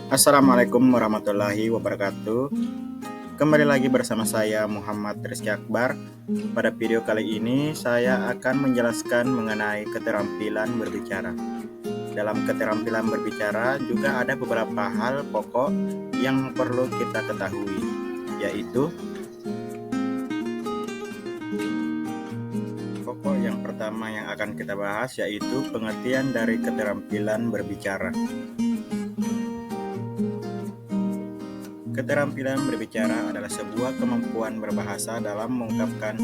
Assalamualaikum warahmatullahi wabarakatuh. Kembali lagi bersama saya Muhammad Rizky Akbar. Pada video kali ini saya akan menjelaskan mengenai keterampilan berbicara. Dalam keterampilan berbicara juga ada beberapa hal pokok yang perlu kita ketahui, yaitu pokok yang pertama yang akan kita bahas yaitu pengertian dari keterampilan berbicara. Keterampilan berbicara adalah sebuah kemampuan berbahasa dalam mengungkapkan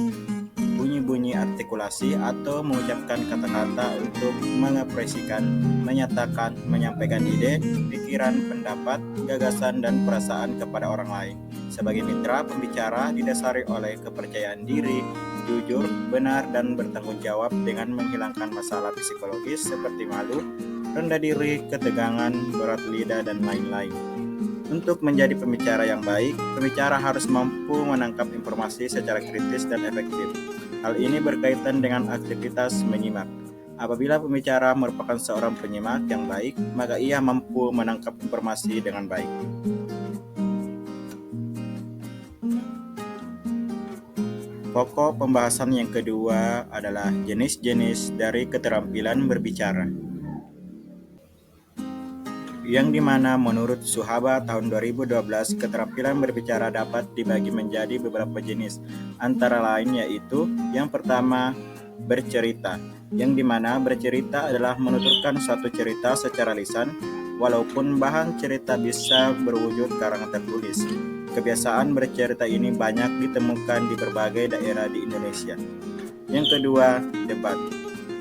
bunyi-bunyi artikulasi atau mengucapkan kata-kata untuk mengekspresikan, menyatakan, menyampaikan ide, pikiran, pendapat, gagasan, dan perasaan kepada orang lain. Sebagai mitra pembicara didasari oleh kepercayaan diri, jujur, benar, dan bertanggung jawab dengan menghilangkan masalah psikologis seperti malu, rendah diri, ketegangan, berat lidah, dan lain-lain. Untuk menjadi pembicara yang baik, pembicara harus mampu menangkap informasi secara kritis dan efektif. Hal ini berkaitan dengan aktivitas menyimak. Apabila pembicara merupakan seorang penyimak yang baik, maka ia mampu menangkap informasi dengan baik. Pokok pembahasan yang kedua adalah jenis-jenis dari keterampilan berbicara, yang dimana menurut Suhaba tahun 2012 keterampilan berbicara dapat dibagi menjadi beberapa jenis, antara lain yaitu yang pertama bercerita, yang dimana bercerita adalah menuturkan suatu cerita secara lisan walaupun bahan cerita bisa berwujud karangan tertulis. Kebiasaan bercerita ini banyak ditemukan di berbagai daerah di Indonesia. Yang kedua, debat,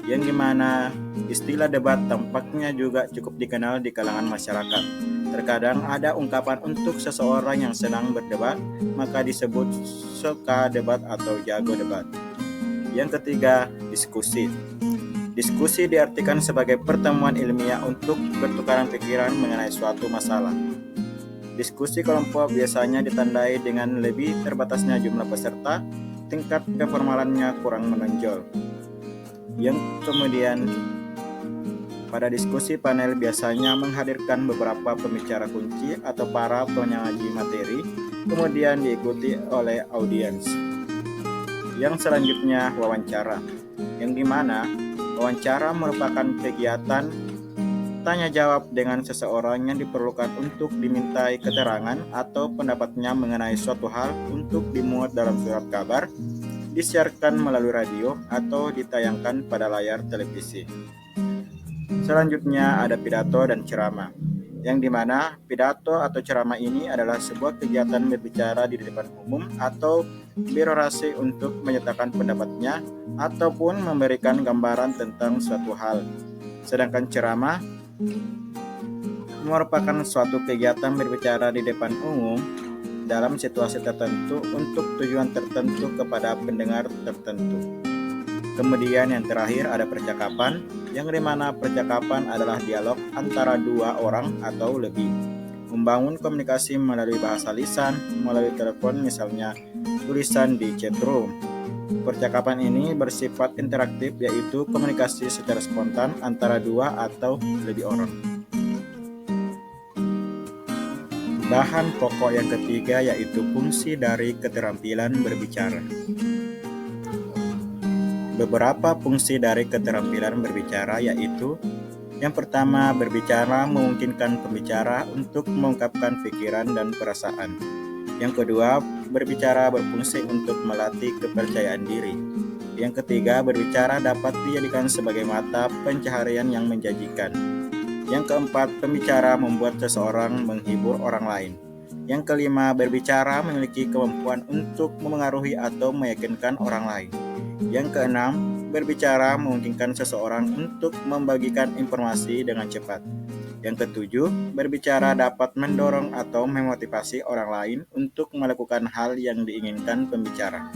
yang dimana istilah debat tampaknya juga cukup dikenal di kalangan masyarakat. Terkadang ada ungkapan untuk seseorang yang senang berdebat, maka disebut suka debat atau jago debat. Yang ketiga, diskusi. Diskusi diartikan sebagai pertemuan ilmiah untuk bertukaran pikiran mengenai suatu masalah. Diskusi kelompok biasanya ditandai dengan lebih terbatasnya jumlah peserta, tingkat keformalannya kurang menonjol. Yang kemudian pada diskusi panel biasanya menghadirkan beberapa pembicara kunci atau para penyaji materi, kemudian diikuti oleh audiens. Yang selanjutnya wawancara, yang dimana wawancara merupakan kegiatan tanya jawab dengan seseorang yang diperlukan untuk dimintai keterangan atau pendapatnya mengenai suatu hal untuk dimuat dalam surat kabar, disiarkan melalui radio, atau ditayangkan pada layar televisi. Selanjutnya ada pidato dan ceramah, yang dimana pidato atau ceramah ini adalah sebuah kegiatan berbicara di depan umum atau berorasi untuk menyatakan pendapatnya ataupun memberikan gambaran tentang suatu hal. Sedangkan ceramah merupakan suatu kegiatan berbicara di depan umum dalam situasi tertentu untuk tujuan tertentu kepada pendengar tertentu. Kemudian yang terakhir ada percakapan, yang dimana percakapan adalah dialog antara dua orang atau lebih, membangun komunikasi melalui bahasa lisan, melalui telepon misalnya tulisan di chat room. Percakapan ini bersifat interaktif, yaitu komunikasi secara spontan antara dua atau lebih orang. Bahan pokok yang ketiga yaitu fungsi dari keterampilan berbicara. Beberapa fungsi dari keterampilan berbicara yaitu yang pertama, berbicara memungkinkan pembicara untuk mengungkapkan pikiran dan perasaan. Yang kedua, berbicara berfungsi untuk melatih kepercayaan diri. Yang ketiga, berbicara dapat dijadikan sebagai mata pencaharian yang menjanjikan. Yang keempat, pembicara membuat seseorang menghibur orang lain. Yang kelima, berbicara memiliki kemampuan untuk memengaruhi atau meyakinkan orang lain. Yang keenam, berbicara memungkinkan seseorang untuk membagikan informasi dengan cepat. Yang ketujuh, berbicara dapat mendorong atau memotivasi orang lain untuk melakukan hal yang diinginkan pembicara.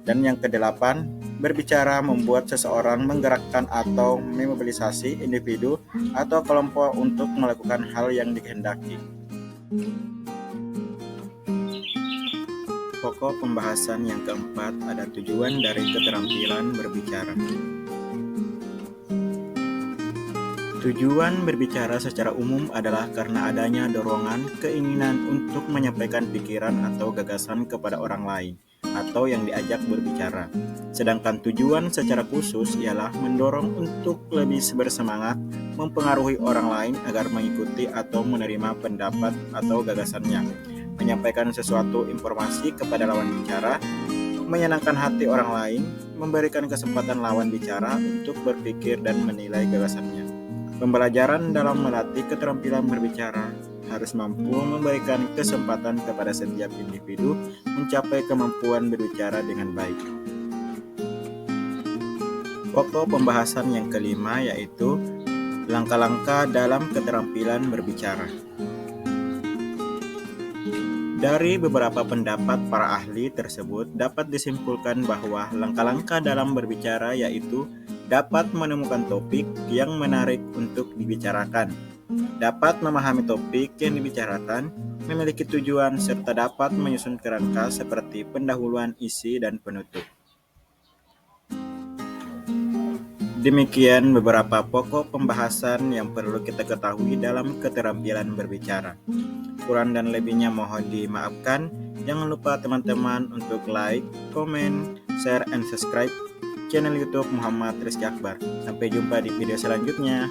Dan yang kedelapan, berbicara membuat seseorang menggerakkan atau memobilisasi individu atau kelompok untuk melakukan hal yang dikehendaki. Pokok pembahasan yang keempat ada tujuan dari keterampilan berbicara. Tujuan berbicara secara umum adalah karena adanya dorongan, keinginan untuk menyampaikan pikiran atau gagasan kepada orang lain atau yang diajak berbicara. Sedangkan tujuan secara khusus ialah mendorong untuk lebih bersemangat, mempengaruhi orang lain agar mengikuti atau menerima pendapat atau gagasannya, menyampaikan sesuatu informasi kepada lawan bicara, menyenangkan hati orang lain, memberikan kesempatan lawan bicara untuk berpikir dan menilai gagasannya. Pembelajaran dalam melatih keterampilan berbicara harus mampu memberikan kesempatan kepada setiap individu mencapai kemampuan berbicara dengan baik. Pokok pembahasan yang kelima yaitu langkah-langkah dalam keterampilan berbicara. Dari beberapa pendapat para ahli tersebut dapat disimpulkan bahwa langkah-langkah dalam berbicara yaitu dapat menemukan topik yang menarik untuk dibicarakan, dapat memahami topik yang dibicarakan, memiliki tujuan, serta dapat menyusun kerangka seperti pendahuluan, isi, dan penutup. Demikian beberapa pokok pembahasan yang perlu kita ketahui dalam keterampilan berbicara. Kurang dan lebihnya mohon dimaafkan. Jangan lupa teman-teman untuk like, komen, share, and subscribe channel YouTube Muhammad Rizky Akbar. Sampai jumpa di video selanjutnya.